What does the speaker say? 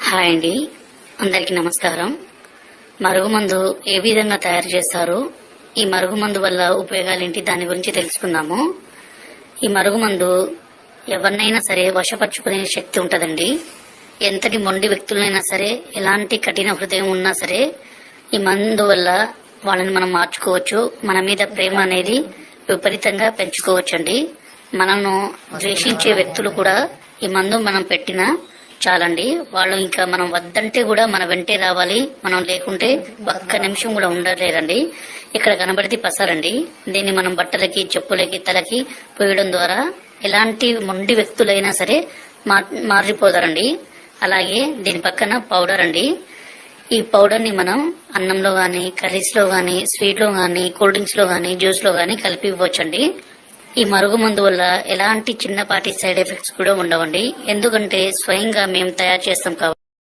Hi అండి, అందరికీ నమస్కారం. మరుగుమందు ఏ విధంగా తయారు చేస్తారు, ఈ మరుగుమందు వల్ల ఉపయోగాలేంటి, దాని గురించి తెలుసుకుందాము. ఈ మరుగుమందు ఎవరినైనా సరే వశపరుచుకునే శక్తి ఉంటుందండి. ఎంతటి మొండి వ్యక్తులైనా సరే, ఎలాంటి కఠిన హృదయం ఉన్నా సరే, ఈ మందు వల్ల వాళ్ళని మనం మార్చుకోవచ్చు. మన మీద ప్రేమ అనేది విపరీతంగా పెంచుకోవచ్చండి. మనను ద్వేషించే వ్యక్తులు కూడా ఈ మందు మనం పెట్టినా చాలండి, వాళ్ళు ఇంకా మనం వద్దంటే కూడా మన వెంటే రావాలి. మనం లేకుంటే ఒక్క నిమిషం కూడా ఉండలేరండి. ఇక్కడ కనబడితే పసారండి. దీన్ని మనం బట్టలకి, చెప్పులకి, తలకి పోయడం ద్వారా ఎలాంటి మొండి వ్యక్తులైనా సరే మారిపోతారండి. అలాగే దీని పక్కన పౌడర్ అండి. ఈ పౌడర్ ని మనం అన్నంలో గాని, కర్రీస్ లో గాని, స్వీట్ లో గాని, కూల్ డ్రింక్స్ లో గాని, జ్యూస్ లో గాని కలిపి ఇవ్వచ్చండి. ఈ మరుగుమందు వల్ల ఎలాంటి చిన్నపాటి సైడ్ ఎఫెక్ట్స్ కూడా ఉండవండి. ఎందుకంటే స్వయంగా మేము తయారు చేస్తాం కాబట్టి.